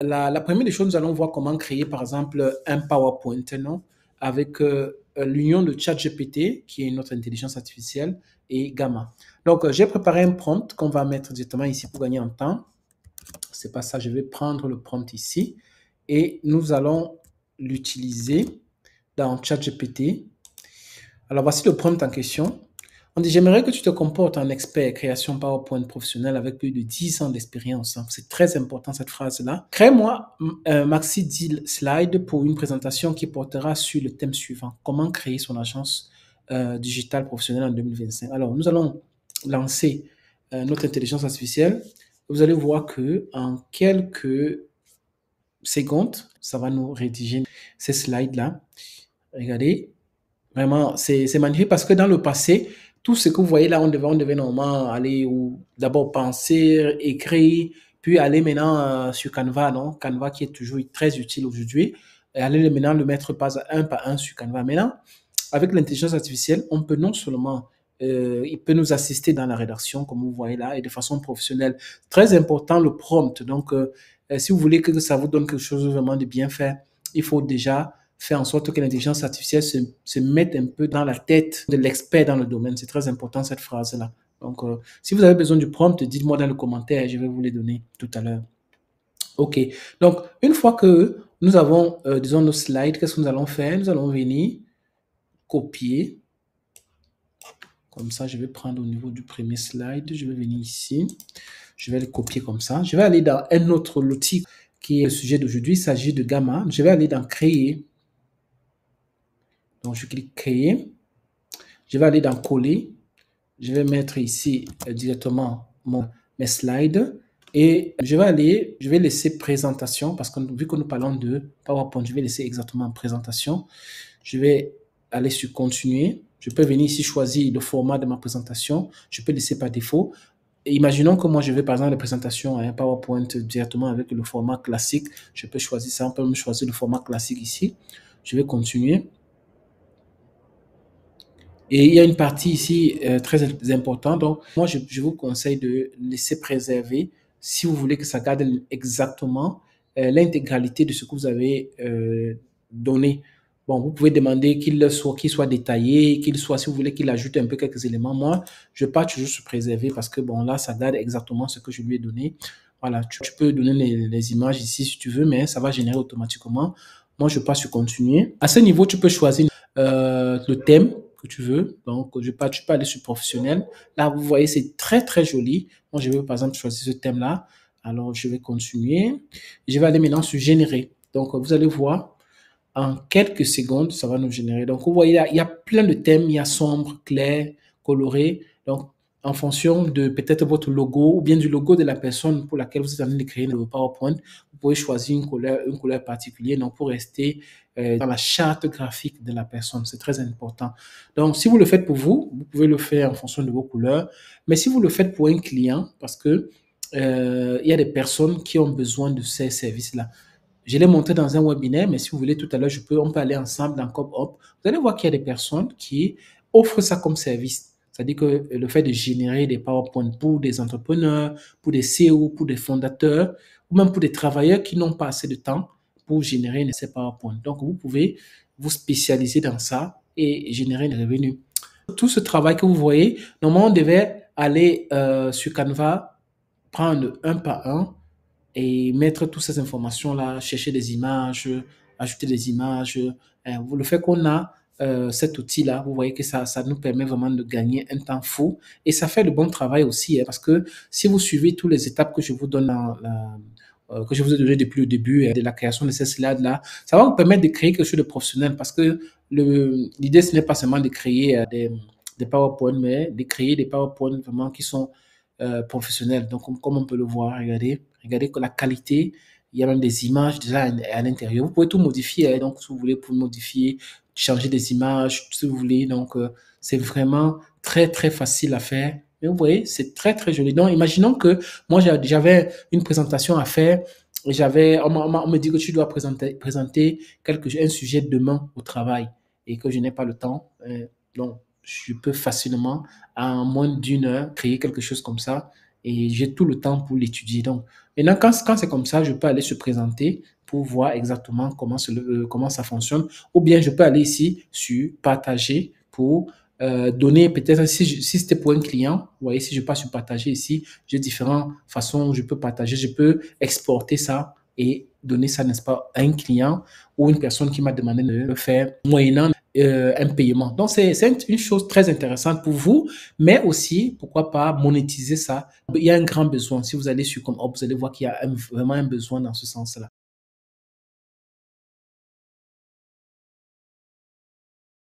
La première des choses, nous allons voir comment créer, par exemple, un PowerPoint, non? Avec l'union de ChatGPT, qui est notre intelligence artificielle, et Gamma. Donc, j'ai préparé un prompt qu'on va mettre directement ici pour gagner en temps. C'est pas ça, je vais prendre le prompt ici et nous allons l'utiliser dans ChatGPT. Alors, voici le prompt en question. On dit, j'aimerais que tu te comportes en expert création PowerPoint professionnel avec plus de 10 ans d'expérience. C'est très important cette phrase-là. Crée-moi un maxi deal slide pour une présentation qui portera sur le thème suivant. Comment créer son agence digitale professionnelle en 2025. Alors, nous allons lancer notre intelligence artificielle. Vous allez voir que en quelques secondes, ça va nous rédiger ces slides-là. Regardez, vraiment, c'est magnifique parce que dans le passé, tout ce que vous voyez là, on devait normalement aller ou d'abord penser, écrire, puis aller maintenant sur Canva, non? Canva qui est toujours très utile aujourd'hui. Et aller maintenant le mettre pas par un sur Canva. Maintenant, avec l'intelligence artificielle, on peut non seulement, il peut nous assister dans la rédaction, comme vous voyez là, et de façon professionnelle. Très important, le prompt. Donc, si vous voulez que ça vous donne quelque chose vraiment de bien fait, il faut déjà faire en sorte que l'intelligence artificielle se mette un peu dans la tête de l'expert dans le domaine. C'est très important cette phrase-là. Donc, si vous avez besoin du prompt, dites-moi dans le commentaire, je vais vous les donner tout à l'heure. OK. Donc, une fois que nous avons, disons, nos slides, qu'est-ce que nous allons faire? Nous allons venir copier. Comme ça, je vais prendre au niveau du premier slide. Je vais venir ici. Je vais le copier comme ça. Je vais aller dans un autre outil qui est le sujet d'aujourd'hui. Il s'agit de Gamma. Je vais aller dans Créer. Donc, je clique Créer. Je vais aller dans Coller. Je vais mettre ici directement mes slides. Et je vais laisser présentation parce que vu que nous parlons de PowerPoint, je vais laisser exactement présentation. Je vais aller sur continuer. Je peux venir ici choisir le format de ma présentation. Je peux laisser par défaut. Et imaginons que moi, je vais par exemple la présentation à un PowerPoint directement avec le format classique. Je peux choisir ça. On peut même choisir le format classique ici. Je vais continuer. Et il y a une partie ici très importante. Donc, moi, je vous conseille de laisser préserver si vous voulez que ça garde exactement l'intégralité de ce que vous avez donné. Bon, vous pouvez demander qu'il soit détaillé, qu'il soit, si vous voulez, qu'il ajoute un peu quelques éléments. Moi, je pars toujours sur préserver parce que, bon, là, ça garde exactement ce que je lui ai donné. Voilà, tu peux donner les images ici si tu veux, mais ça va générer automatiquement. Moi, je passe sur continuer. À ce niveau, tu peux choisir le thème que tu veux. Donc, tu peux aller sur professionnel. Là, vous voyez, c'est très, très joli. Moi, je vais, par exemple, choisir ce thème-là. Alors, je vais continuer. Je vais aller maintenant sur générer. Donc, vous allez voir, en quelques secondes, ça va nous générer. Donc, vous voyez, il y a plein de thèmes. Il y a sombre, clair, coloré. Donc, en fonction de peut-être votre logo ou bien du logo de la personne pour laquelle vous êtes en train de créer le PowerPoint, vous pouvez choisir une couleur particulière donc pour rester dans la charte graphique de la personne. C'est très important. Donc, si vous le faites pour vous, vous pouvez le faire en fonction de vos couleurs. Mais si vous le faites pour un client, parce que il y a des personnes qui ont besoin de ces services-là. Je l'ai montré dans un webinaire, mais si vous voulez, tout à l'heure, on peut aller ensemble dans CopHop. Vous allez voir qu'il y a des personnes qui offrent ça comme service. C'est-à-dire que le fait de générer des PowerPoint pour des entrepreneurs, pour des CEO, pour des fondateurs, ou même pour des travailleurs qui n'ont pas assez de temps pour générer ces PowerPoint. Donc, vous pouvez vous spécialiser dans ça et générer des revenus. Tout ce travail que vous voyez, normalement, on devait aller sur Canva, prendre un par un et mettre toutes ces informations-là, chercher des images, ajouter des images. Le fait qu'on a cet outil-là, vous voyez que ça nous permet vraiment de gagner un temps fou et ça fait le bon travail aussi, hein, parce que si vous suivez toutes les étapes que je vous donne que je vous ai donné depuis le début de la création de ces slides-là, ça va vous permettre de créer quelque chose de professionnel parce que l'idée, ce n'est pas seulement de créer des PowerPoint, mais de créer des PowerPoint vraiment qui sont professionnels. Donc, comme on peut le voir, regardez que la qualité, il y a même des images déjà à l'intérieur. Vous pouvez tout modifier, hein, donc si vous voulez, vous pouvez modifier, changer des images, si vous voulez. Donc, c'est vraiment très, très facile à faire. Mais vous voyez, c'est très, très joli. Donc, imaginons que moi, j'avais une présentation à faire. On me dit que tu dois présenter un sujet demain au travail et que je n'ai pas le temps. Donc, je peux facilement, en moins d'une heure, créer quelque chose comme ça et j'ai tout le temps pour l'étudier. Donc, maintenant, quand c'est comme ça, je peux aller se présenter pour voir exactement comment ça fonctionne. Ou bien, je peux aller ici sur partager pour donner peut-être, si c'était pour un client, vous voyez, si je passe sur partager ici, j'ai différentes façons où je peux partager. Je peux exporter ça et donner ça, n'est-ce pas, à un client ou une personne qui m'a demandé de le faire moyennant un paiement. Donc, c'est une chose très intéressante pour vous, mais aussi, pourquoi pas monétiser ça. Il y a un grand besoin. Si vous allez sur Comhop, vous allez voir qu'il y a vraiment un besoin dans ce sens-là.